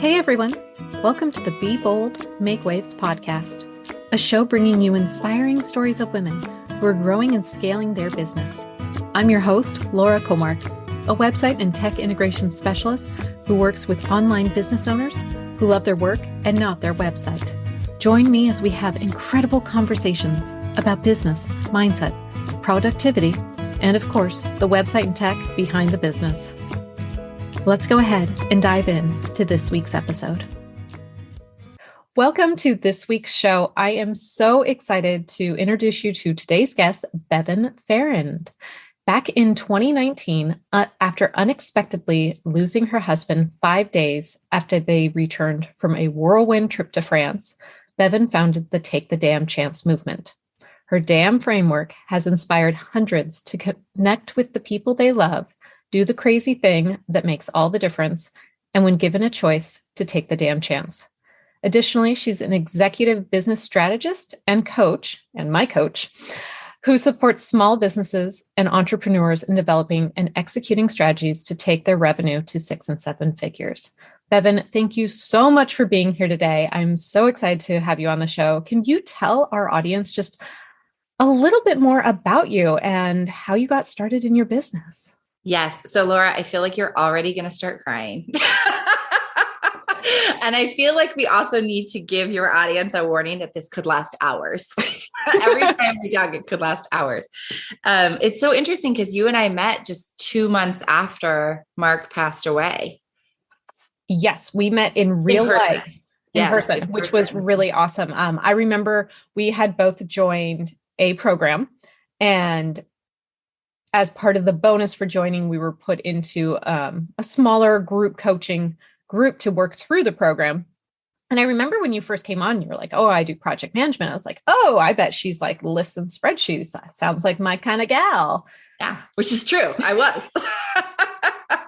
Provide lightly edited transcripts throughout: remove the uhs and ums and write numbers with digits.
Hey everyone, welcome to the Be Bold, Make Waves podcast, a show bringing you inspiring stories of women who are growing and scaling their business. I'm your host, Laura Comark, a website and tech integration specialist who works with online business owners who love their work and not their website. Join me as we have incredible conversations about business, mindset, productivity, and of course, the website and tech behind the business. Let's go ahead and dive in to this week's episode. Welcome to this week's show. I am so excited to introduce you to today's guest, Bevin Farrand. Back in 2019, after unexpectedly losing her husband 5 days after they returned from a whirlwind trip to France, Bevin founded the Take the Damn Chance movement. Her DAM framework has inspired hundreds to connect with the people they love, do the crazy thing that makes all the difference, and when given a choice, to take the damn chance. Additionally, she's an executive business strategist and coach, and my coach, who supports small businesses and entrepreneurs in developing and executing strategies to take their revenue to 6 and 7 figures. Bevin, thank you so much for being here today. I'm so excited to have you on the show. Can you tell our audience just a little bit more about you and how you got started in your business? Yes. So Laura, I feel like you're already going to start crying. And I feel like we also need to give your audience a warning that this could last hours. Every time we talk, it could last hours. It's so interesting because you and I met just 2 months after Mark passed away. Yes, we met in real life, in person, which was really awesome. I remember we had both joined a program, and as part of the bonus for joining, we were put into a smaller group coaching group to work through the program. And I remember when you first came on, you were like, oh, I do project management. I was like, oh, I bet she's like lists and spreadsheets. That sounds like my kind of gal. Yeah, which is true. I was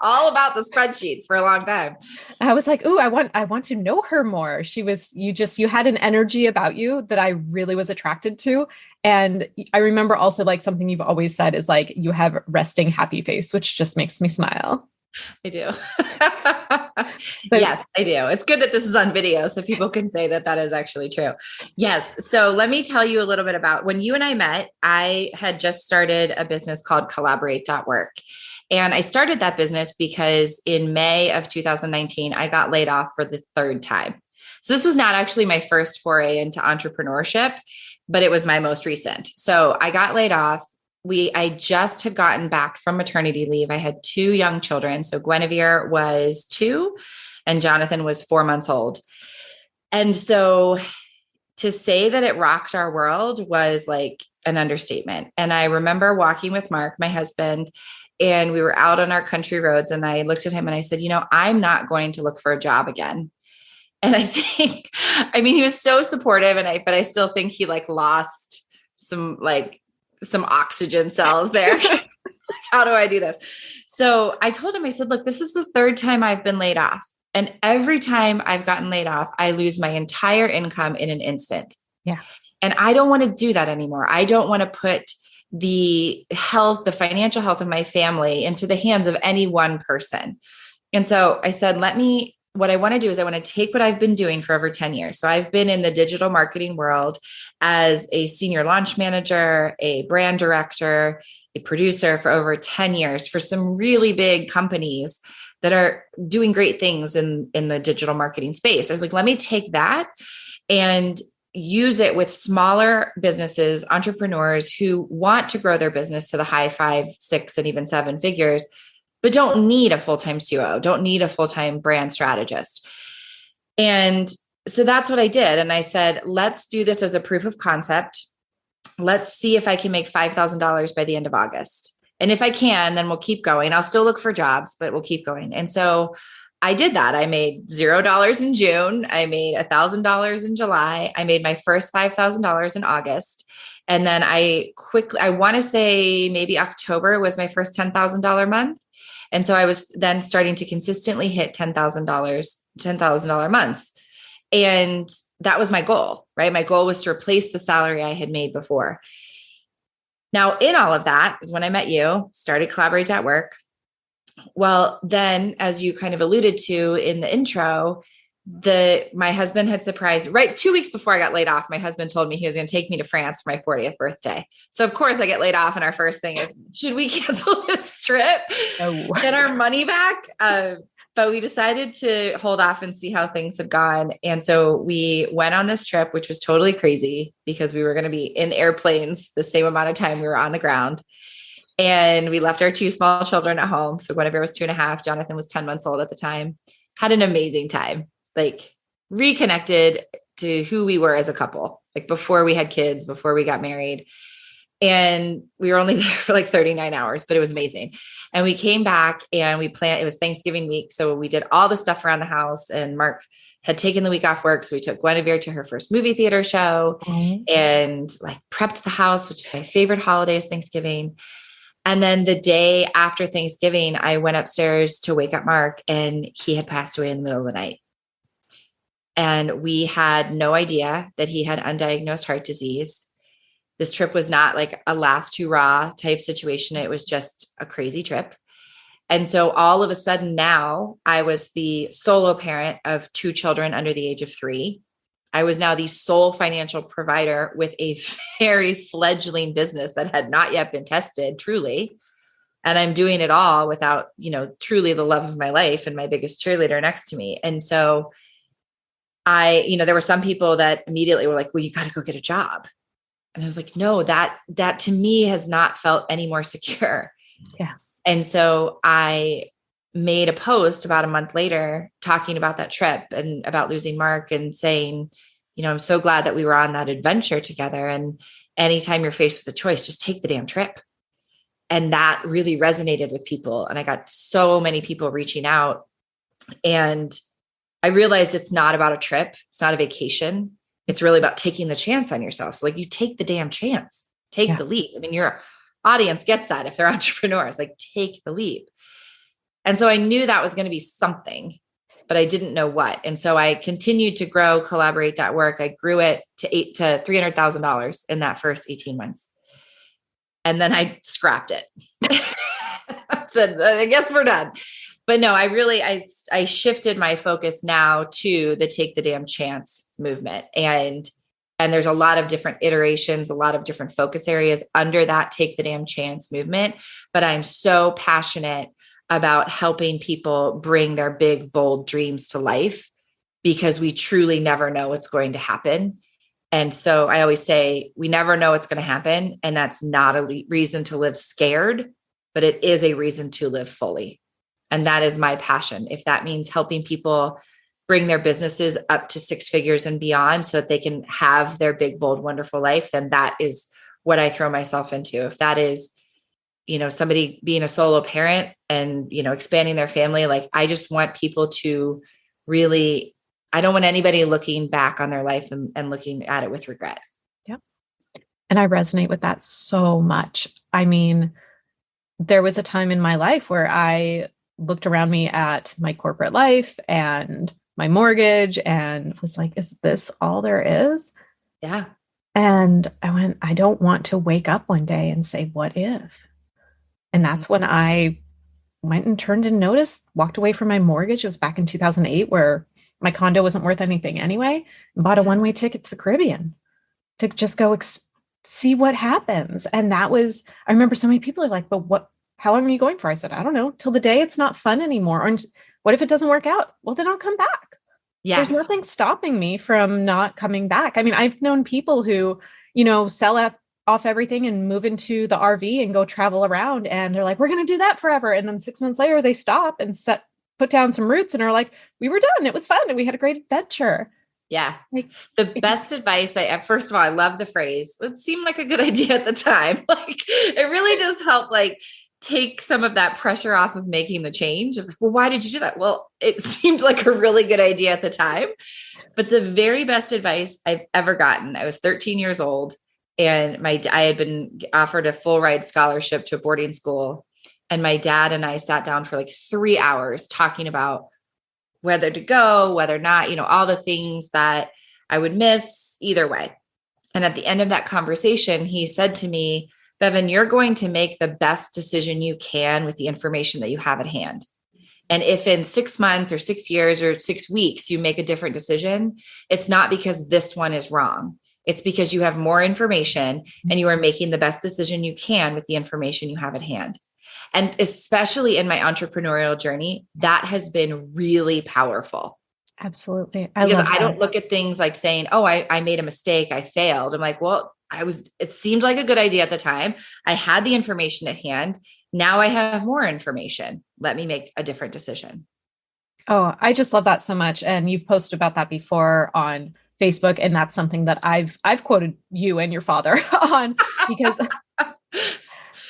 all about the spreadsheets for a long time. I was like, ooh, I want to know her more. You had an energy about you that I really was attracted to. And I remember also like something you've always said is like, you have resting happy face, which just makes me smile. I do. Yes, I do. It's good that this is on video so people can say that that is actually true. Yes. So let me tell you a little bit about when you and I met. I had just started a business called collaborate.work. And I started that business because in May of 2019, I got laid off for the 3rd time. So this was not actually my first foray into entrepreneurship, but it was my most recent. So I got laid off. I just had gotten back from maternity leave. I had 2 young children. So Guinevere was 2 and Jonathan was 4 months old. And so to say that it rocked our world was like an understatement. And I remember walking with Mark, my husband, and we were out on our country roads. And I looked at him and I said, I'm not going to look for a job again. And he was so supportive but I still think he like lost some oxygen cells there. How do I do this? So I told him, I said, look, this is the 3rd time I've been laid off. And every time I've gotten laid off, I lose my entire income in an instant. Yeah. And I don't want to do that anymore. I don't want to put the financial health of my family into the hands of any one person. And so I said, what I want to do is I want to take what I've been doing for over 10 years. So I've been in the digital marketing world as a senior launch manager, a brand director, a producer for over 10 years for some really big companies that are doing great things in the digital marketing space. I was like, let me take that and use it with smaller businesses, entrepreneurs who want to grow their business to the high 5, 6, and even 7 figures, but don't need a full-time COO, don't need a full-time brand strategist. And so that's what I did. And I said, let's do this as a proof of concept. Let's see if I can make $5,000 by the end of August. And if I can, then we'll keep going. I'll still look for jobs, but we'll keep going. And so I did that. I made $0 in June. I made $1,000 in July. I made my first $5,000 in August. And then I want to say maybe October was my first $10,000 month. And so I was then starting to consistently hit $10,000 months. And that was my goal, right? My goal was to replace the salary I had made before. Now, in all of that is when I met you, started Collaborate.work. Well, then, as you kind of alluded to in the intro, my husband had surprised right 2 weeks before I got laid off. My husband told me he was going to take me to France for my 40th birthday. So of course I get laid off. And our first thing is, should we cancel this trip, get our money back? But we decided to hold off and see how things had gone. And so we went on this trip, which was totally crazy because we were going to be in airplanes the same amount of time we were on the ground. And we left our 2 small children at home. So Guinevere was 2.5. Jonathan was 10 months old at the time. Had an amazing time, like reconnected to who we were as a couple, like before we had kids, before we got married. And we were only there for like 39 hours, but it was amazing. And we came back and we planned, it was Thanksgiving week. So we did all the stuff around the house, and Mark had taken the week off work. So we took Guinevere to her first movie theater show and like prepped the house, which is my favorite holiday, is Thanksgiving. And then the day after Thanksgiving, I went upstairs to wake up Mark, and he had passed away in the middle of the night. And we had no idea that he had undiagnosed heart disease. This trip was not like a last hurrah type situation. It was just a crazy trip. And so all of a sudden now I was the solo parent of 2 children under the age of 3. I was now the sole financial provider with a very fledgling business that had not yet been tested truly. And I'm doing it all without, truly the love of my life and my biggest cheerleader next to me. And so there were some people that immediately were like, well, you got to go get a job. And I was like, no, that to me has not felt any more secure. Yeah. And so I made a post about a month later talking about that trip and about losing Mark and saying, I'm so glad that we were on that adventure together. And anytime you're faced with a choice, just take the damn trip. And that really resonated with people. And I got so many people reaching out, and I realized it's not about a trip. It's not a vacation. It's really about taking the chance on yourself. So like, you take the damn chance, take the leap. I mean, your audience gets that if they're entrepreneurs, like take the leap. And so I knew that was going to be something, but I didn't know what. And so I continued to grow Collaborate.work. I grew it to $300,000 in that first 18 months. And then I scrapped it. I said, I guess we're done. But no, I shifted my focus now to the Take the Damn Chance movement. And there's a lot of different iterations, a lot of different focus areas under that Take the Damn Chance movement. But I'm so passionate about helping people bring their big, bold dreams to life, because we truly never know what's going to happen. And so I always say, we never know what's going to happen. And that's not a reason to live scared, but it is a reason to live fully. And that is my passion. If that means helping people bring their businesses up to 6 figures and beyond so that they can have their big, bold, wonderful life, then that is what I throw myself into. If that is, somebody being a solo parent and, expanding their family, like I just want people to really, I don't want anybody looking back on their life and looking at it with regret. Yep. And I resonate with that so much. I mean, there was a time in my life where I looked around me at my corporate life and my mortgage and was like, is this all there is? Yeah. And I went, I don't want to wake up one day and say, what if? And that's when I went and turned and noticed, walked away from my mortgage. It was back in 2008 where my condo wasn't worth anything anyway, and bought a one-way ticket to the Caribbean to just go see what happens. And that was, I remember so many people are like, but how long are you going for? I said, I don't know, till the day it's not fun anymore. Or what if it doesn't work out? Well, then I'll come back. Yeah. There's nothing stopping me from not coming back. I mean, I've known people who, sell off everything and move into the RV and go travel around. And they're like, we're going to do that forever. And then 6 months later, they stop and put down some roots and are like, we were done. It was fun. And we had a great adventure. Yeah. The best advice first of all, I love the phrase. It seemed like a good idea at the time. Like it really does help, like, take some of that pressure off of making the change. Of like, well, why did you do that? Well, it seemed like a really good idea at the time. But the very best advice I've ever gotten, I was 13 years old and I had been offered a full ride scholarship to a boarding school. And my dad and I sat down for like 3 hours talking about whether to go, whether or not, all the things that I would miss either way. And at the end of that conversation, he said to me, Bevin, you're going to make the best decision you can with the information that you have at hand. And if in 6 months or 6 years or 6 weeks, you make a different decision, it's not because this one is wrong. It's because you have more information and you are making the best decision you can with the information you have at hand. And especially in my entrepreneurial journey, that has been really powerful. Absolutely. Because I don't look at things like saying, oh, I made a mistake, I failed. I'm like, well, it seemed like a good idea at the time. I had the information at hand. Now I have more information. Let me make a different decision. Oh, I just love that so much. And you've posted about that before on Facebook. And that's something that I've quoted you and your father on, because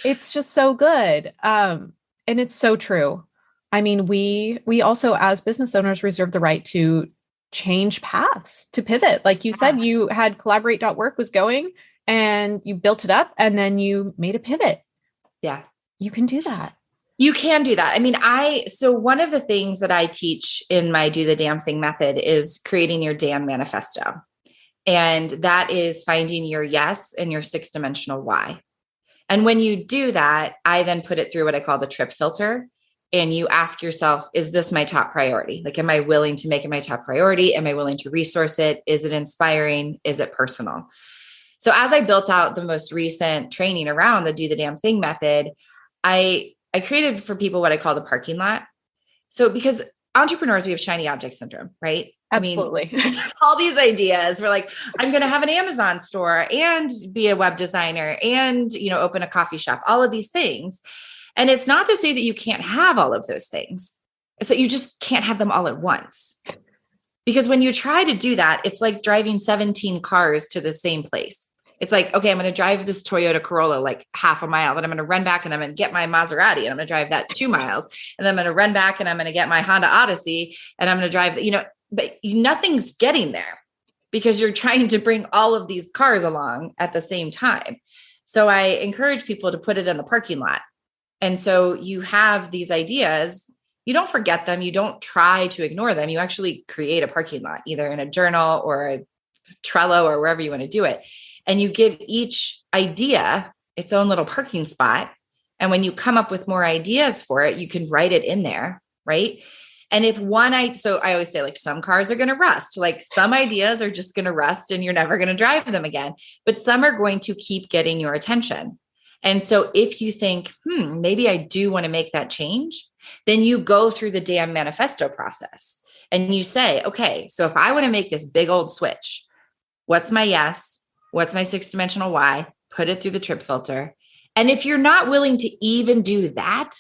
it's just so good. And it's so true. I mean, we also, as business owners, reserve the right to change paths, to pivot. Like you said, you had collaborate.work was going and you built it up and then you made a pivot. Yeah. You can do that. You can do that. I mean, so one of the things that I teach in my Do the Damn Thing method is creating your damn manifesto. And that is finding your yes and your 6-dimensional why. And when you do that, I then put it through what I call the trip filter. And you ask yourself, is this my top priority? Like, am I willing to make it my top priority? Am I willing to resource it? Is it inspiring? Is it personal? So as I built out the most recent training around the Do the Damn Thing method, I created for people what I call the parking lot. So because entrepreneurs, we have shiny object syndrome, right? Absolutely. I mean, all these ideas, we're like, I'm going to have an Amazon store and be a web designer and, open a coffee shop, all of these things. And it's not to say that you can't have all of those things. It's that you just can't have them all at once. Because when you try to do that, it's like driving 17 cars to the same place. It's like, okay, I'm going to drive this Toyota Corolla like half a mile, then I'm going to run back and I'm going to get my Maserati and I'm going to drive that 2 miles. And then I'm going to run back and I'm going to get my Honda Odyssey and I'm going to drive, but nothing's getting there because you're trying to bring all of these cars along at the same time. So I encourage people to put it in the parking lot. And so you have these ideas, you don't forget them. You don't try to ignore them. You actually create a parking lot, either in a journal or a Trello or wherever you want to do it. And you give each idea its own little parking spot. And when you come up with more ideas for it, you can write it in there. Right. And if so I always say, like, some cars are going to rust, like some ideas are just going to rust and you're never going to drive them again, but some are going to keep getting your attention. And so if you think, maybe I do want to make that change, then you go through the damn manifesto process and you say, okay, so if I want to make this big old switch, what's my yes? What's my 6-dimensional why? Put it through the trip filter. And if you're not willing to even do that,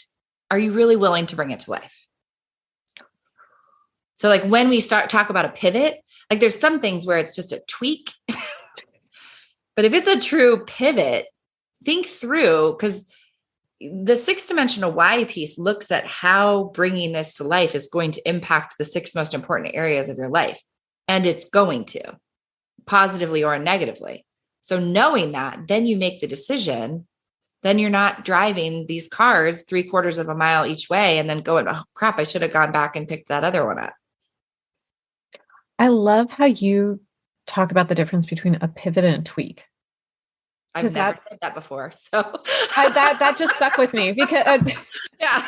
are you really willing to bring it to life? So like when we talk about a pivot, like there's some things where it's just a tweak, but if it's a true pivot, think through, because the 6-dimensional why piece looks at how bringing this to life is going to impact the 6 most important areas of your life. And it's going to, positively or negatively. So knowing that, then you make the decision. Then you're not driving these cars 3/4 of a mile each way and then going, oh crap, I should have gone back and picked that other one up. I love how you talk about the difference between a pivot and a tweak. I've never said that before. So that just stuck with me because yeah,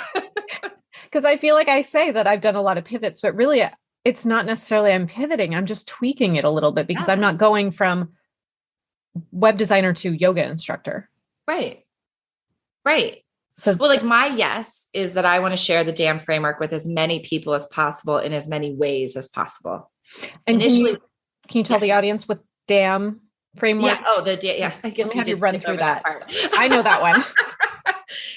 because I feel like I say that I've done a lot of pivots, but really it's not necessarily I'm pivoting. I'm just tweaking it a little bit because I'm not going from web designer to yoga instructor. Right. Right. So, well, like my yes is that I want to share the DAM framework with as many people as possible in as many ways as possible. And can you tell the audience what DAM framework? Yeah. Oh, yeah. I guess we did run through that. I know that one.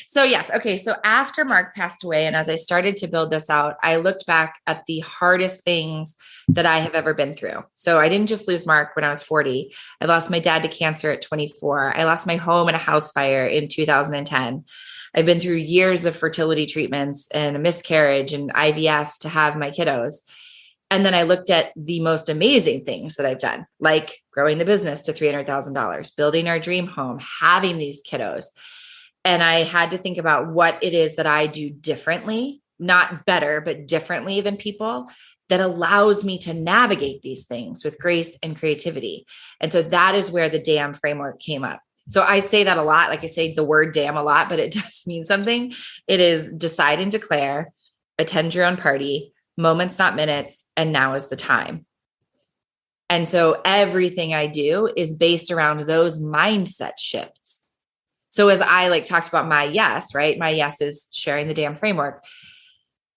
So yes. Okay. So after Mark passed away, and as I started to build this out, I looked back at the hardest things that I have ever been through. So I didn't just lose Mark when I was 40. I lost my dad to cancer at 24. I lost my home in a house fire in 2010. I've been through years of fertility treatments and a miscarriage and IVF to have my kiddos. And then I looked at the most amazing things that I've done, like growing the business to $300,000, building our dream home, having these kiddos. And I had to think about what it is that I do differently, not better, but differently than people, that allows me to navigate these things with grace and creativity. And so that is where the DAM framework came up. So I say that a lot. Like I say the word DAM a lot, but it does mean something. It is decide and declare, attend your own party, moments, not minutes, and now is the time. And so everything I do is based around those mindset shifts. So as I like talked about my yes, right? My yes is sharing the damn framework.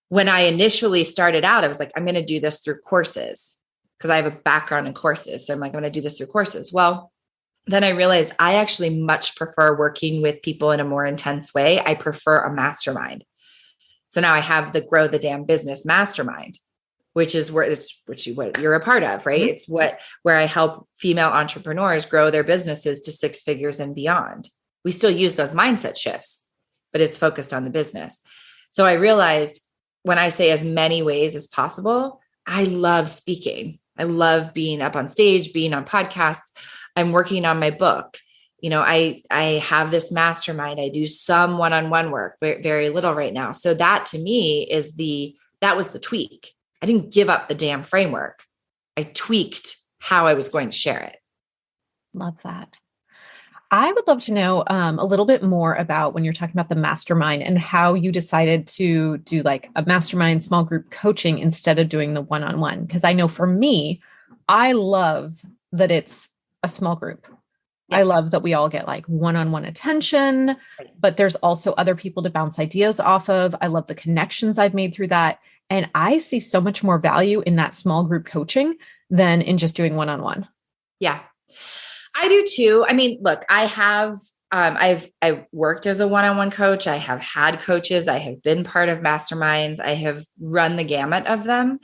When I initially started out, I was like, I'm going to do this through courses because I have a background in courses. So I'm like, I'm going to do this through courses. Well, then I realized I actually much prefer working with people in a more intense way. I prefer a mastermind. So now I have the Grow the Damn Business Mastermind, which is what you're a part of, right? Mm-hmm. It's where I help female entrepreneurs grow their businesses to 6 figures and beyond. We still use those mindset shifts, but it's focused on the business. So I realized when I say as many ways as possible, I love speaking. I love being up on stage, being on podcasts. I'm working on my book. I have this mastermind. I do some one-on-one work, but very little right now. So that to me that was the tweak. I didn't give up the damn framework. I tweaked how I was going to share it. Love that. I would love to know a little bit more about when you're talking about the mastermind and how you decided to do like a mastermind small group coaching instead of doing the one-on-one. Because I know for me, I love that it's a small group. Yeah. I love that we all get like one-on-one attention, but there's also other people to bounce ideas off of. I love the connections I've made through that. And I see so much more value in that small group coaching than in just doing one-on-one. Yeah, I do too. I mean, look, I've worked as a one-on-one coach. I have had coaches. I have been part of masterminds. I have run the gamut of them.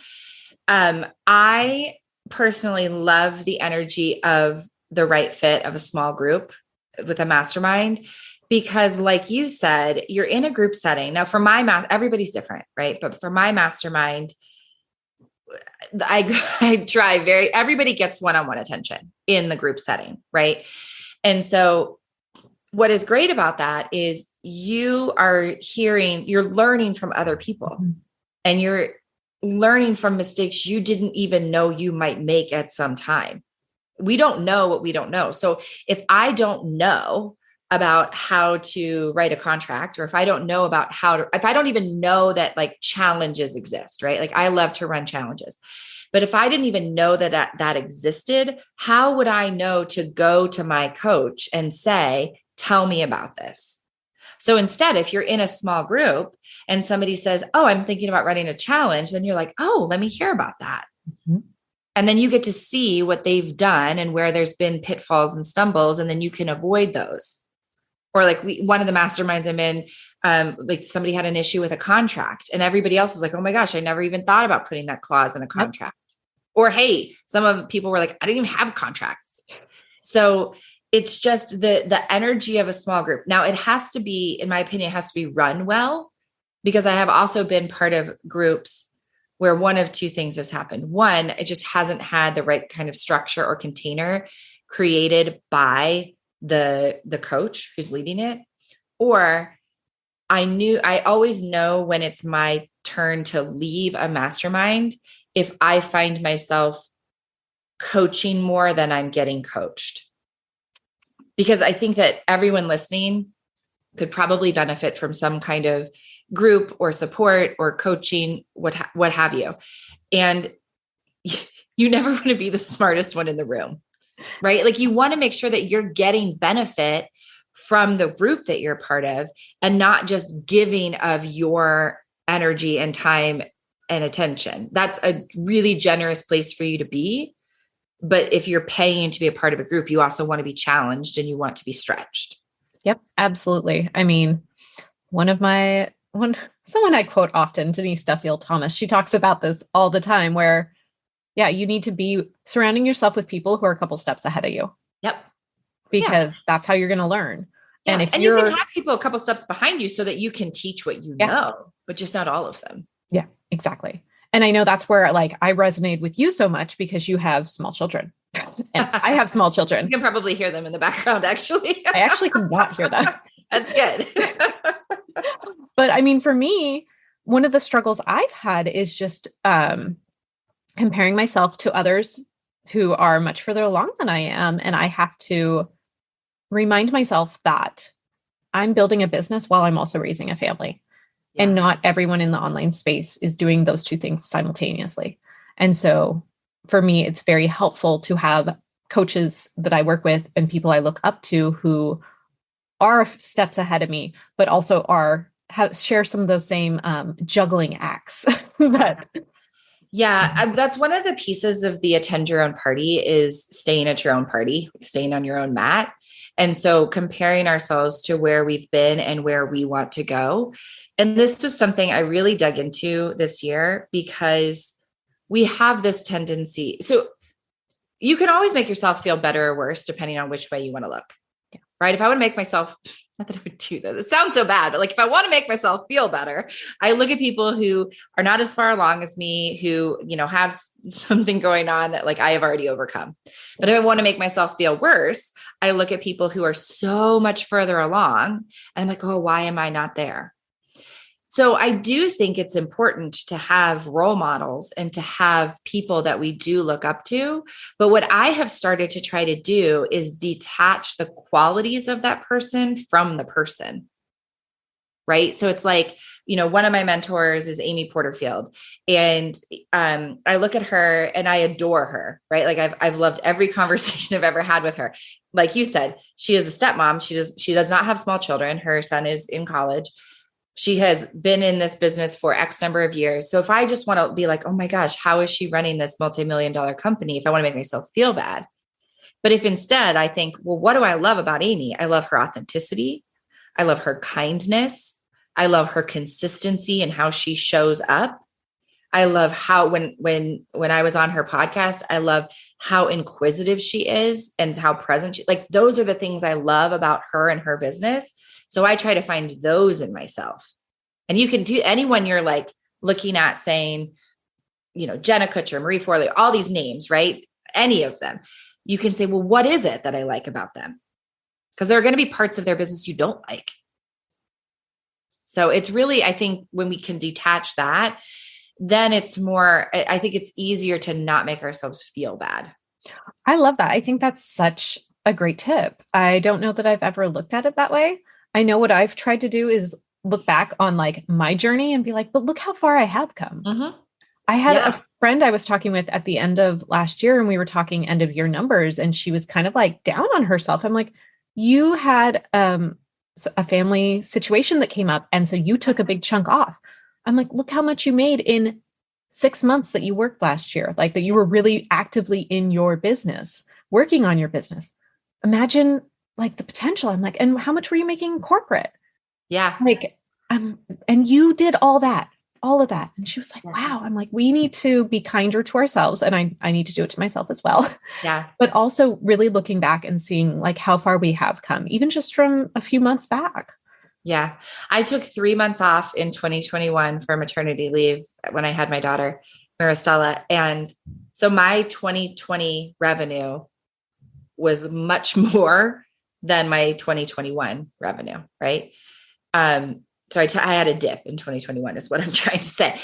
I personally love the energy of the right fit of a small group with a mastermind, because like you said, you're in a group setting. Now for everybody's different, right? But for my mastermind, I try everybody gets one-on-one attention in the group setting, right? And so what is great about that is you're learning from other people, mm-hmm. and you're learning from mistakes you didn't even know you might make at some time. We don't know what we don't know. So if I don't know about how to write a contract, or if I don't know about if I don't even know that like challenges exist, right? Like I love to run challenges, but if I didn't even know that existed, how would I know to go to my coach and say, tell me about this? So instead, if you're in a small group and somebody says, oh, I'm thinking about running a challenge, then you're like, oh, let me hear about that. Mm-hmm. And then you get to see what they've done and where there's been pitfalls and stumbles, and then you can avoid those. Or like one of the masterminds I'm in, like somebody had an issue with a contract and everybody else was like, oh my gosh, I never even thought about putting that clause in a contract. Yep. Or, hey, some of the people were like, I didn't even have contracts. So it's just the energy of a small group. Now it has to be, in my opinion, it has to be run well, because I have also been part of groups where one of two things has happened. One, it just hasn't had the right kind of structure or container created by the coach who's leading it. Or I always know when it's my turn to leave a mastermind if I find myself coaching more than I'm getting coached. Because I think that everyone listening could probably benefit from some kind of group or support or coaching, what have you. And you never want to be the smartest one in the room, right? Like you want to make sure that you're getting benefit from the group that you're part of and not just giving of your energy and time and attention. That's a really generous place for you to be. But if you're paying to be a part of a group, you also want to be challenged and you want to be stretched. Yep, absolutely. I mean, someone I quote often, Denise Duffield Thomas, she talks about this all the time where, yeah, you need to be surrounding yourself with people who are a couple steps ahead of you. Yep. Because that's how you're going to learn. Yeah. And you can have people a couple steps behind you so that you can teach what you know, but just not all of them. Yeah, exactly. And I know that's where like I resonate with you so much because you have small children and I have small children. You can probably hear them in the background, actually. I actually cannot hear that. That's good. But I mean, for me, one of the struggles I've had is just comparing myself to others who are much further along than I am. And I have to remind myself that I'm building a business while I'm also raising a family. And Yeah. not everyone in the online space is doing those two things simultaneously. And so for me, it's very helpful to have coaches that I work with and people I look up to who are steps ahead of me, but also share some of those same juggling acts that. Yeah, that's one of the pieces of the attend your own party is staying at your own party, staying on your own mat. And so comparing ourselves to where we've been and where we want to go. And this was something I really dug into this year because we have this tendency. So you can always make yourself feel better or worse depending on which way you want to look. Yeah. Right. If I want to make myself, not that I would do that, it sounds so bad, but like if I want to make myself feel better, I look at people who are not as far along as me, who, have something going on that like I have already overcome. But if I want to make myself feel worse, I look at people who are so much further along and I'm like, oh, why am I not there? So I do think it's important to have role models and to have people that we do look up to. But what I have started to try to do is detach the qualities of that person from the person. Right. So it's like, one of my mentors is Amy Porterfield. And I look at her and I adore her. Right. Like I've loved every conversation I've ever had with her. Like you said, she is a stepmom. She does not have small children. Her son is in college. She has been in this business for X number of years. So if I just want to be like, oh my gosh, how is she running this multi-million-dollar company? If I want to make myself feel bad. But if instead I think, well, what do I love about Amy? I love her authenticity. I love her kindness. I love her consistency and how she shows up. I love how when I was on her podcast, I love how inquisitive she is and how present she, like those are the things I love about her and her business. So I try to find those in myself. And you can do anyone you're like looking at saying, Jenna Kutcher, Marie Forleo, all these names, right? Any of them. You can say, well, what is it that I like about them? Because there are going to be parts of their business you don't like. So it's really, I think when we can detach that, then it's more, I think it's easier to not make ourselves feel bad. I love that. I think that's such a great tip. I don't know that I've ever looked at it that way. I know what I've tried to do is look back on like my journey and be like, but look how far I have come. Mm-hmm. I had a friend I was talking with at the end of last year and we were talking end of year numbers and she was kind of like down on herself. I'm like, you had a family situation that came up. And so you took a big chunk off. I'm like, look how much you made in 6 months that you worked last year, like that you were really actively in your business, working on your business. Imagine like the potential. I'm like, and how much were you making in corporate? Yeah. Like, and you did all of that. And she was like, wow. I'm like, we need to be kinder to ourselves. And I need to do it to myself as well. Yeah. But also really looking back and seeing like how far we have come, even just from a few months back. Yeah. I took 3 months off in 2021 for maternity leave when I had my daughter, Maristella. And so my 2020 revenue was much more than my 2021 revenue. Right. So I had a dip in 2021 is what I'm trying to say.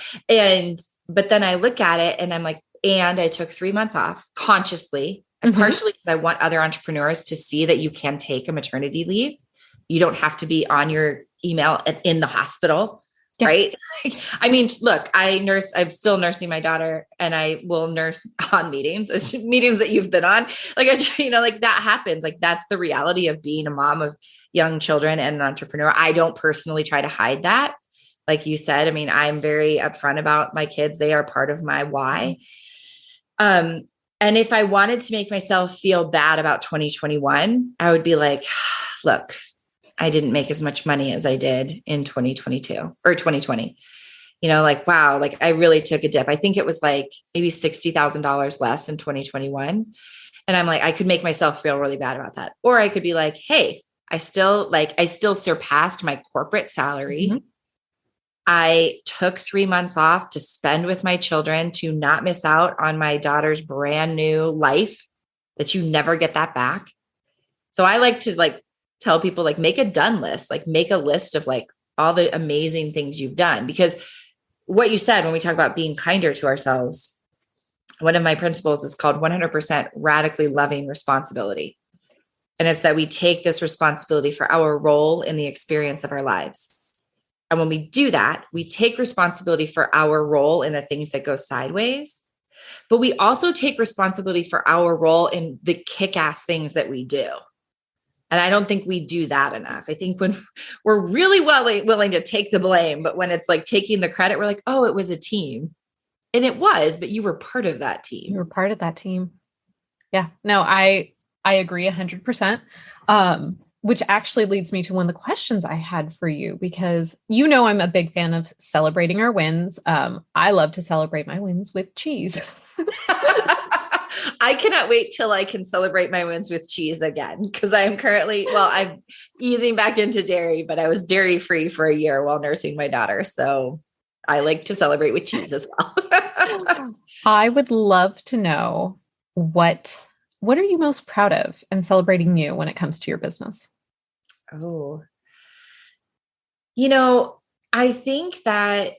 But then I look at it and I'm like, and I took 3 months off consciously, and partially because I want other entrepreneurs to see that you can take a maternity leave. You don't have to be on your email in the hospital. Yeah. Right. I mean, look, I'm still nursing my daughter and I will nurse on meetings that you've been on. Like, like that happens. Like that's the reality of being a mom of young children and an entrepreneur. I don't personally try to hide that. Like you said, I mean, I'm very upfront about my kids. They are part of my why. And if I wanted to make myself feel bad about 2021, I would be like, look, I didn't make as much money as I did in 2022 or 2020. Like, wow, like I really took a dip. I think it was like maybe $60,000 less in 2021. And I'm like, I could make myself feel really bad about that. Or I could be like, hey, I still surpassed my corporate salary. Mm-hmm. I took 3 months off to spend with my children to not miss out on my daughter's brand new life that you never get that back. So I like to tell people make a done list, make a list of all the amazing things you've done. Because what you said, when we talk about being kinder to ourselves, one of my principles is called 100% radically loving responsibility. And it's that we take this responsibility for our role in the experience of our lives. And when we do that, we take responsibility for our role in the things that go sideways, but we also take responsibility for our role in the kick-ass things that we do. And I don't think we do that enough. I think when we're really willing to take the blame, but when it's like taking the credit, we're like, oh, it was a team. And it was, but you were part of that team. You were part of that team. Yeah, no, I agree 100%. Which actually leads me to one of the questions I had for you, because I'm a big fan of celebrating our wins. I love to celebrate my wins with cheese. I cannot wait till I can celebrate my wins with cheese again, because I am currently, I'm easing back into dairy, but I was dairy free for a year while nursing my daughter. So I like to celebrate with cheese as well. I would love to know what are you most proud of in celebrating you when it comes to your business? Oh, I think that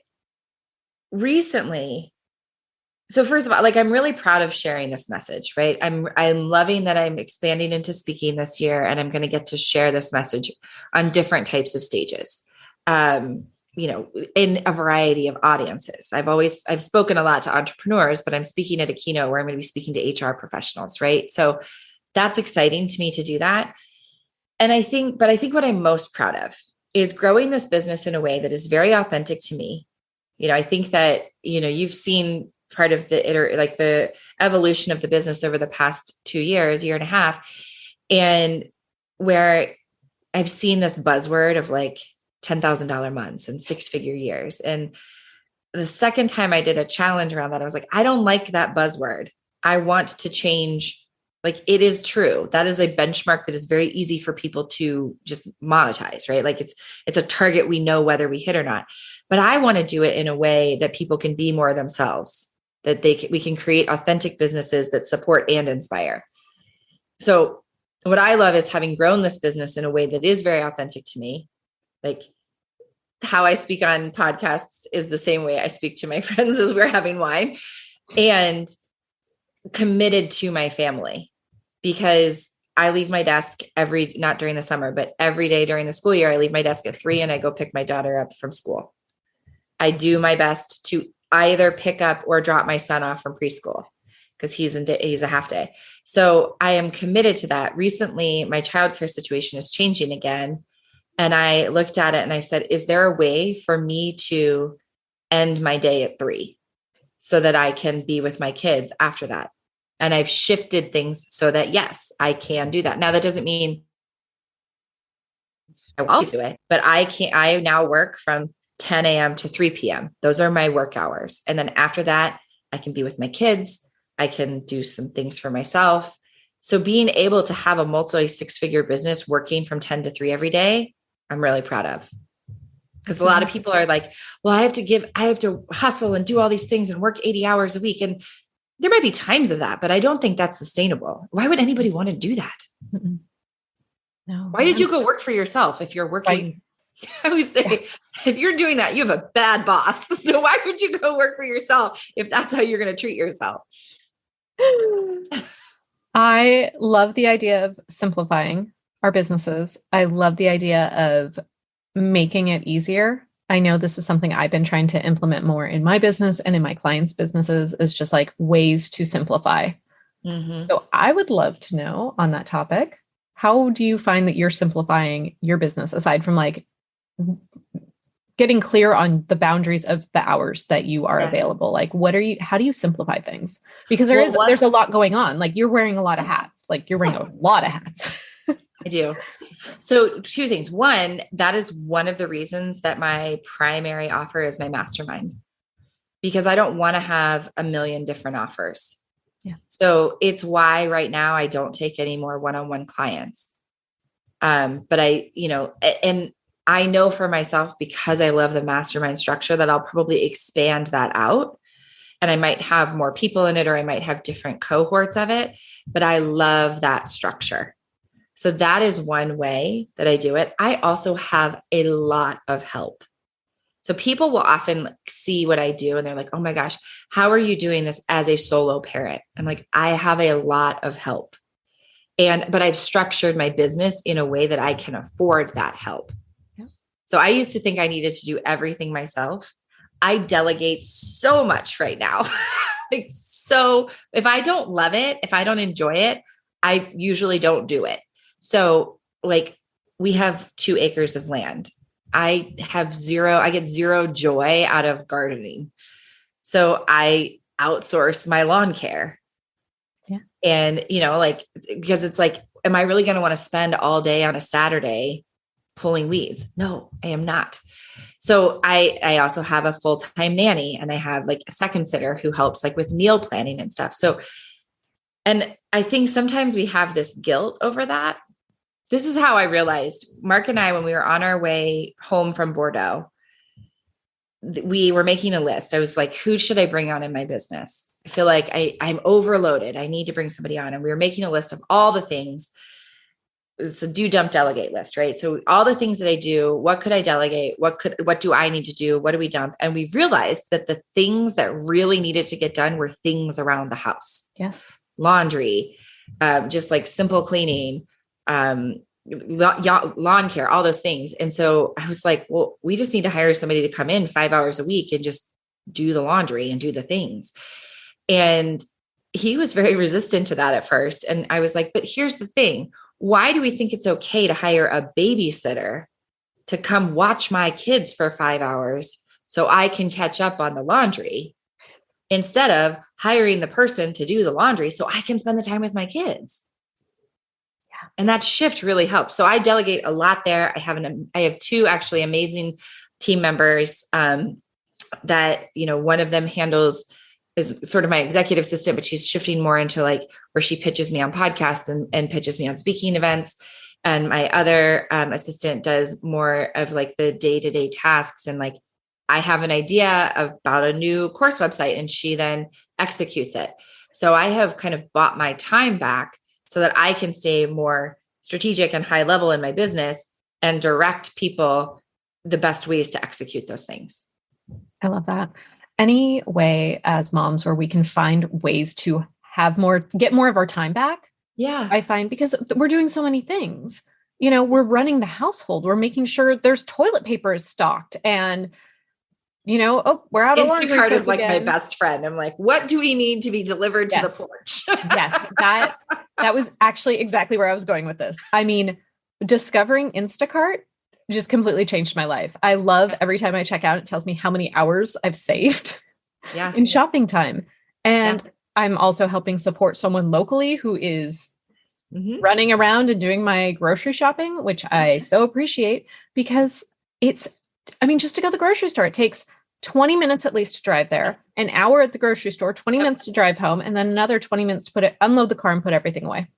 recently, so first of all, like, I'm really proud of sharing this message, right? I'm loving that I'm expanding into speaking this year, and I'm going to get to share this message on different types of stages. In a variety of audiences. I've spoken a lot to entrepreneurs, but I'm speaking at a keynote where I'm going to be speaking to HR professionals, right? So that's exciting to me to do that. And I think what I'm most proud of is growing this business in a way that is very authentic to me. I think that, you've seen part of the evolution of the business over the past 2 years, year and a half, and where I've seen this buzzword of like $10,000 months and 6-figure years. And the second time I did a challenge around that, I was like, I don't like that buzzword. I want to change. Like, it is true. That is a benchmark that is very easy for people to just monetize, right? Like, it's a target we know whether we hit or not. But I want to do it in a way that people can be more themselves, that we can create authentic businesses that support and inspire. So what I love is having grown this business in a way that is very authentic to me. Like, how I speak on podcasts is the same way I speak to my friends as we're having wine, and committed to my family, because I leave my desk not during the summer, but every day during the school year, I leave my desk at 3 and I go pick my daughter up from school. I do my best to either pick up or drop my son off from preschool, because he's a half day. So I am committed to that. Recently, my childcare situation is changing again. And I looked at it and I said, is there a way for me to end my day at 3 so that I can be with my kids after that? And I've shifted things so that, yes, I can do that. Now, that doesn't mean I will always do it, but I now work from 10 a.m. to 3 p.m. Those are my work hours. And then after that, I can be with my kids. I can do some things for myself. So being able to have a multi-6-figure business working from 10 to 3 every day, I'm really proud of. Because a lot of people are like, well, I have to hustle and do all these things and work 80 hours a week. And there might be times of that, but I don't think that's sustainable. Why would anybody want to do that? No. Why did you go work for yourself if you're working? Right. I would say, if you're doing that, you have a bad boss. So why would you go work for yourself if that's how you're going to treat yourself? I love the idea of simplifying our businesses. I love the idea of making it easier. I know this is something I've been trying to implement more in my business and in my clients' businesses, is just like ways to simplify. Mm-hmm. So I would love to know on that topic, how do you find that you're simplifying your business, aside from like getting clear on the boundaries of the hours that you are available? Like, how do you simplify things? Because there's a lot going on. Like, you're wearing a lot of hats. Like, you're wearing a lot of hats. I do. So 2 things. One, that is one of the reasons that my primary offer is my mastermind, because I don't want to have a million different offers. Yeah. So it's why right now I don't take any more one-on-one clients. But and I know for myself, because I love the mastermind structure, that I'll probably expand that out, and I might have more people in it, or I might have different cohorts of it, but I love that structure. So that is one way that I do it. I also have a lot of help. So people will often see what I do and they're like, oh my gosh, how are you doing this as a solo parent? I'm like, I have a lot of help. But I've structured my business in a way that I can afford that help. Yeah. So I used to think I needed to do everything myself. I delegate so much right now. Like, so if I don't love it, if I don't enjoy it, I usually don't do it. So like we have 2 acres of land. I get zero joy out of gardening. So I outsource my lawn care. Yeah. And, like, because it's like, am I really going to want to spend all day on a Saturday pulling weeds? No, I am not. So I also have a full-time nanny, and I have like a second sitter who helps like with meal planning and stuff. So, and I think sometimes we have this guilt over that. This is how I realized Mark and I, when we were on our way home from Bordeaux, we were making a list. I was like, who should I bring on in my business? I feel like I'm overloaded. I need to bring somebody on. And we were making a list of all the things. It's a do, dump, delegate list, right? So all the things that I do, what could I delegate? What do I need to do? What do we dump? And we realized that the things that really needed to get done were things around the house. Yes. Laundry, just like simple cleaning, lawn care, all those things. And so I was like, well, we just need to hire somebody to come in 5 hours a week and just do the laundry and do the things. And he was very resistant to that at first. And I was like, but here's the thing. Why do we think it's okay to hire a babysitter to come watch my kids for 5 hours so I can catch up on the laundry instead of hiring the person to do the laundry so I can spend the time with my kids? Yeah. And that shift really helps. So I delegate a lot there. I have 2 actually amazing team members that, one of them is sort of my executive assistant, but she's shifting more into like where she pitches me on podcasts and pitches me on speaking events. And my other assistant does more of like the day-to-day tasks. And like, I have an idea about a new course website and she then executes it. So I have kind of bought my time back so that I can stay more strategic and high level in my business and direct people the best ways to execute those things. I love that. Any way as moms where we can find ways to get more of our time back. Yeah. I find because we're doing so many things, we're running the household. We're making sure there's toilet paper is stocked and, we're out of laundry. Instacart is like my best friend. I'm like, what do we need to be delivered to the porch? Yes. That was actually exactly where I was going with this. I mean, discovering Instacart just completely changed my life. I love every time I check out, it tells me how many hours I've saved in shopping time. And I'm also helping support someone locally who is running around and doing my grocery shopping, which I so appreciate because just to go to the grocery store, it takes 20 minutes at least to drive there, an hour at the grocery store, 20 minutes to drive home, and then another 20 minutes to unload the car and put everything away.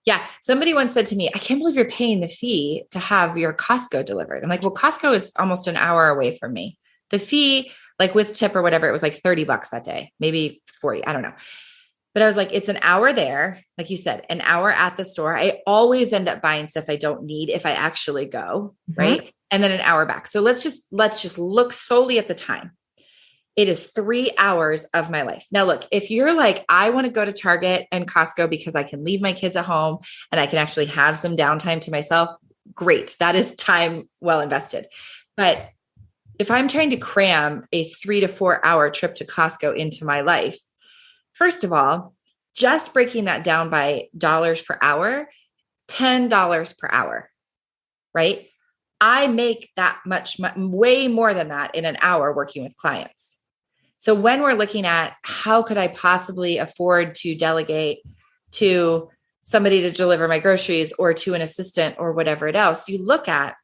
Yeah. Somebody once said to me, I can't believe you're paying the fee to have your Costco delivered. I'm like, well, Costco is almost an hour away from me. The fee, like with tip or whatever, it was like $30 that day, maybe 40. I don't know. But I was like, it's an hour there. Like you said, an hour at the store. I always end up buying stuff I don't need if I actually go. Right. And then an hour back. So let's just look solely at the time. It is 3 hours of my life. Now, look, if you're like, I want to go to Target and Costco because I can leave my kids at home and I can actually have some downtime to myself, great. That is time well invested. But if I'm trying to cram a 3 to 4 hour trip to Costco into my life, first of all, just breaking that down by dollars per hour, $10 per hour, right? I make that much, way more than that in an hour working with clients. So when we're looking at how could I possibly afford to delegate to somebody to deliver my groceries or to an assistant or whatever else, you look at,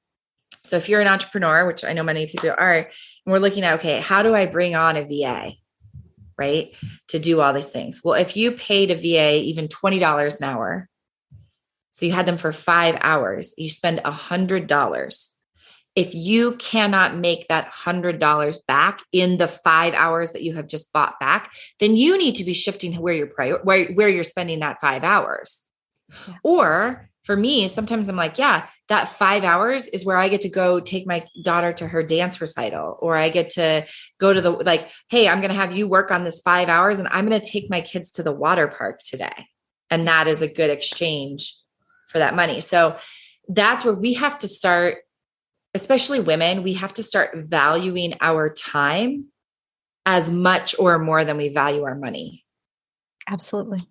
so if you're an entrepreneur, which I know many people are, and we're looking at, okay, how do I bring on a VA, right, to do all these things? Well, if you paid a VA even $20 an hour, so you had them for 5 hours, you spend $100. If you cannot make that $100 back in the 5 hours that you have just bought back, then you need to be shifting where you're spending that 5 hours. Yeah. Or for me, sometimes I'm like, yeah, that 5 hours is where I get to go take my daughter to her dance recital, or I get to go to hey, I'm going to have you work on this 5 hours and I'm going to take my kids to the water park today. And that is a good exchange for that money. So that's where we have to start especially women, we have to start valuing our time as much or more than we value our money. Absolutely.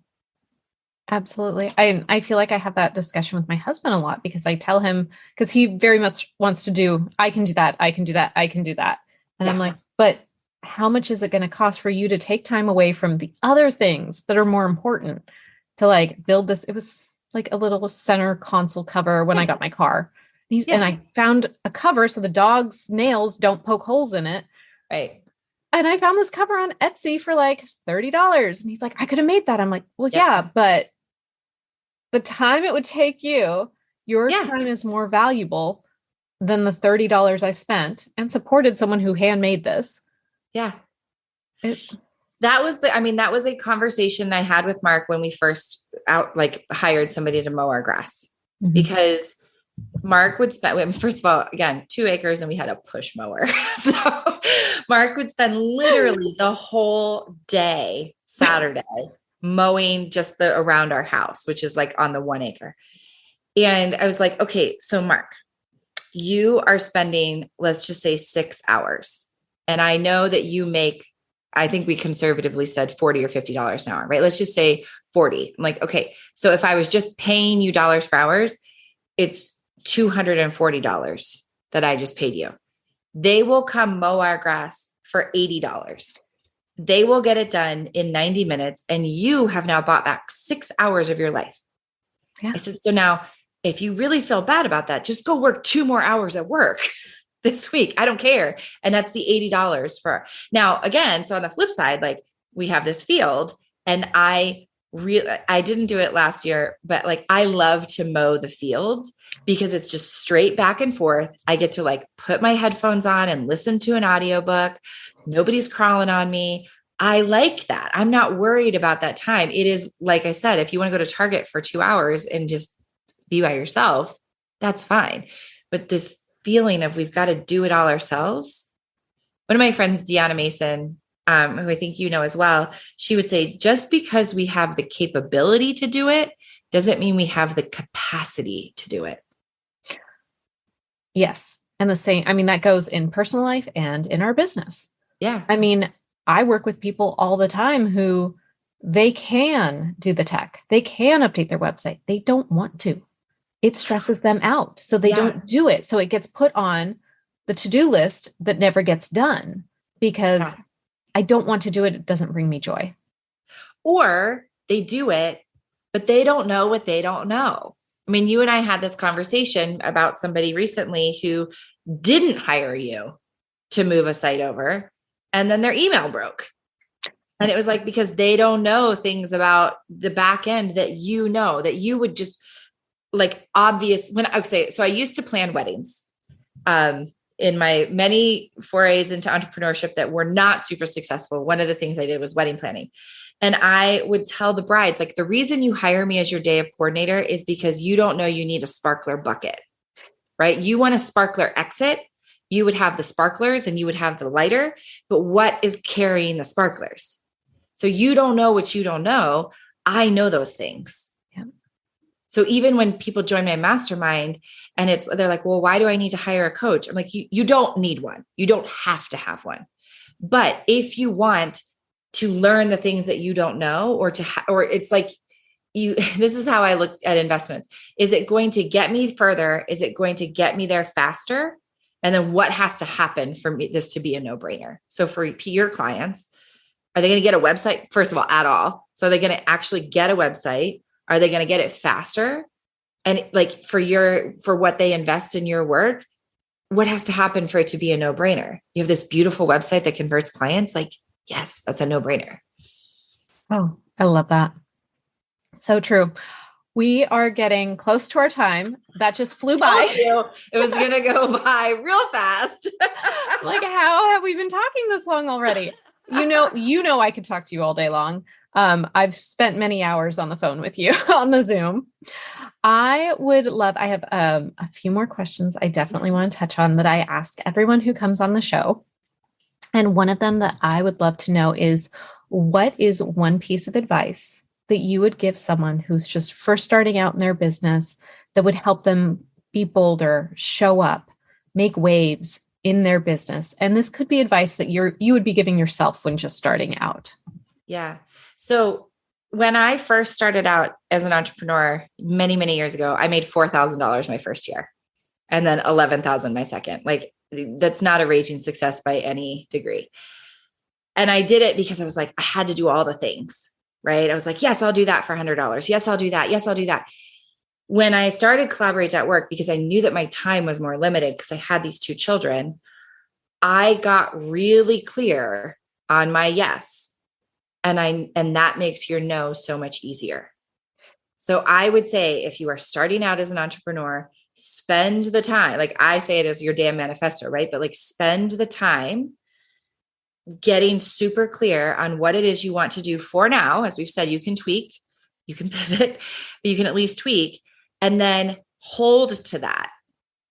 Absolutely. I feel like I have that discussion with my husband a lot because I tell him, because he very much wants to do, I can do that, I can do that, I can do that. And I'm Yeah. like, but how much is it going to cost for you to take time away from the other things that are more important to like build this? It was like a little center console cover when I got my car. And Yeah. I found a cover so the dog's nails don't poke holes in it. Right. And I found this cover on Etsy for like $30. And he's like, I could have made that. I'm like, well, Yep. yeah, but the time it would take you, your Yeah. time is more valuable than the $30 I spent and supported someone who handmade this. Yeah. It, That was that was a conversation I had with Mark when we first hired somebody to mow our grass, because Mark would spend, first of all, again, 2 acres and we had a push mower. So Mark would spend literally the whole day, Saturday, mowing just around our house, which is like on the 1 acre. And I was like, okay, so Mark, you are spending, let's just say 6 hours. And I know that you make, I think we conservatively said $40 or $50 an hour, right? Let's just say 40. I'm like, okay, so if I was just paying you dollars for hours, it's $240 that I just paid you. They will come mow our grass for $80. They will get it done in 90 minutes. And you have now bought back 6 hours of your life. Yeah. I said, so now if you really feel bad about that, just go work 2 more hours at work this week. I don't care. And that's the $80 for now. Again, so on the flip side, like we have this field and I didn't do it last year, but like I love to mow the fields because it's just straight back and forth. I get to like put my headphones on and listen to an audiobook. Nobody's crawling on me. I like that. I'm not worried about that time. It is, like I said, if you want to go to Target for 2 hours and just be by yourself, that's fine. But this feeling of we've got to do it all ourselves. One of my friends, Deanna Mason, who I think you know as well, she would say, just because we have the capability to do it, doesn't mean we have the capacity to do it. Yes. And the same, I mean, that goes in personal life and in our business. Yeah. I mean, I work with people all the time who they can do the tech. They can update their website. They don't want to. It stresses them out. So they don't do it. So it gets put on the to-do list that never gets done because I don't want to do it. It doesn't bring me joy. Or they do it, but they don't know what they don't know. I mean, you and I had this conversation about somebody recently who didn't hire you to move a site over, and then their email broke. And it was like, because they don't know things about the back end that you know, that you would just like obvious when I would say, so I used to plan weddings in my many forays into entrepreneurship that were not super successful. One of the things I did was wedding planning. And I would tell the brides, like, the reason you hire me as your day of coordinator is because you don't know you need a sparkler bucket, right? You want a sparkler exit. You would have the sparklers and you would have the lighter, but what is carrying the sparklers? So you don't know what you don't know. I know those things. Yeah. So even when people join my mastermind and they're like, well, why do I need to hire a coach? I'm like, you don't need one. You don't have to have one. But if you want to learn the things that you don't know, or it's like this is how I look at investments. Is it going to get me further? Is it going to get me there faster? And then what has to happen for this to be a no-brainer? So for your clients, are they going to get a website? First of all, at all? So are they going to actually get a website? Are they going to get it faster? And like for what they invest in your work, what has to happen for it to be a no-brainer? You have this beautiful website that converts clients. Like, yes, that's a no-brainer. Oh, I love that. So true. We are getting close to our time. That just flew by. It was going to go by real fast. Like, how have we been talking this long already? You know, I could talk to you all day long. I've spent many hours on the phone with you on the Zoom. I have a few more questions I definitely want to touch on that I ask everyone who comes on the show. And one of them that I would love to know is, what is one piece of advice that you would give someone who's just first starting out in their business that would help them be bolder, show up, make waves in their business? And this could be advice that you would be giving yourself when just starting out. Yeah. So when I first started out as an entrepreneur many, many years ago, I made $4,000 my first year and then 11,000 my second. Like that's not a raging success by any degree. And I did it because I was like, I had to do all the things, right? I was like, yes, I'll do that for $100. Yes, I'll do that. Yes, I'll do that. When I started Collaborate at Work, because I knew that my time was more limited because I had these 2 children, I got really clear on my yes. And that makes your no so much easier. So I would say if you are starting out as an entrepreneur, spend the time, like I say it as your damn manifesto, right? But like spend the time getting super clear on what it is you want to do for now. As we've said, you can tweak, you can pivot, but you can at least tweak and then hold to that.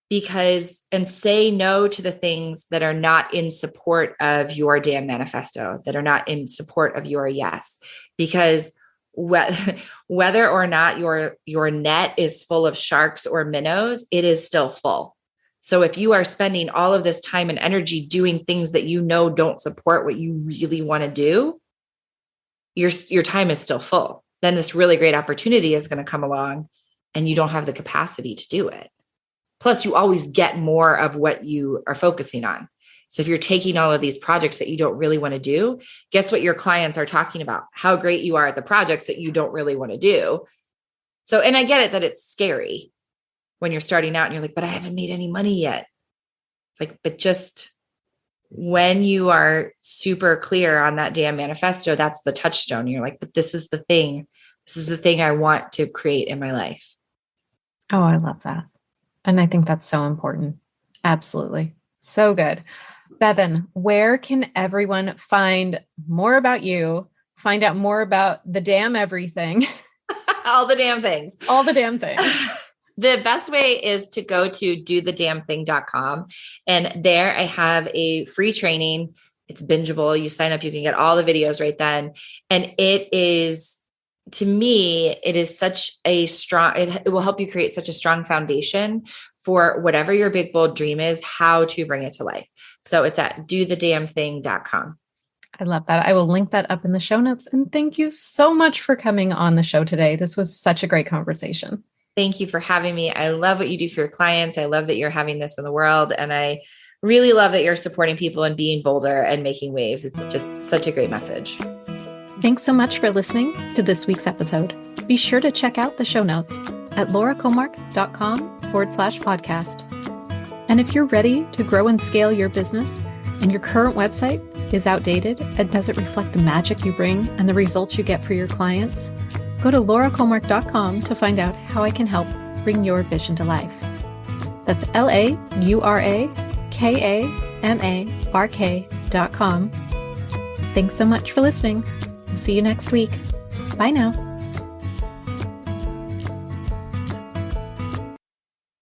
And say no to the things that are not in support of your damn manifesto, that are not in support of your yes, because whether or not your net is full of sharks or minnows, it is still full. So if you are spending all of this time and energy doing things that you know don't support what you really want to do, your time is still full. Then this really great opportunity is going to come along and you don't have the capacity to do it. Plus, you always get more of what you are focusing on. So if you're taking all of these projects that you don't really want to do, guess what your clients are talking about? How great you are at the projects that you don't really want to do. So, and I get it that it's scary when you're starting out and you're like, but I haven't made any money yet. It's like, but just when you are super clear on that damn manifesto, that's the touchstone. You're like, but this is the thing. This is the thing I want to create in my life. Oh, I love that. And I think that's so important. Absolutely. So good. Bevin, where can everyone find more about you, find out more about the damn everything? All the damn things. All the damn things. The best way is to go to dothedamnthing.com. And there I have a free training. It's bingeable. You sign up, you can get all the videos right then. And it is, to me, it is such a strong, it will help you create such a strong foundation for whatever your big, bold dream is, how to bring it to life. So it's at dothedamnthing.com. I love that. I will link that up in the show notes. And thank you so much for coming on the show today. This was such a great conversation. Thank you for having me. I love what you do for your clients. I love that you're having this in the world. And I really love that you're supporting people and being bolder and making waves. It's just such a great message. Thanks so much for listening to this week's episode. Be sure to check out the show notes at lauracomark.com/podcast. And if you're ready to grow and scale your business and your current website is outdated and doesn't reflect the magic you bring and the results you get for your clients, go to lauracomark.com to find out how I can help bring your vision to life. That's laurakomark.com. Thanks so much for listening. See you next week. Bye now.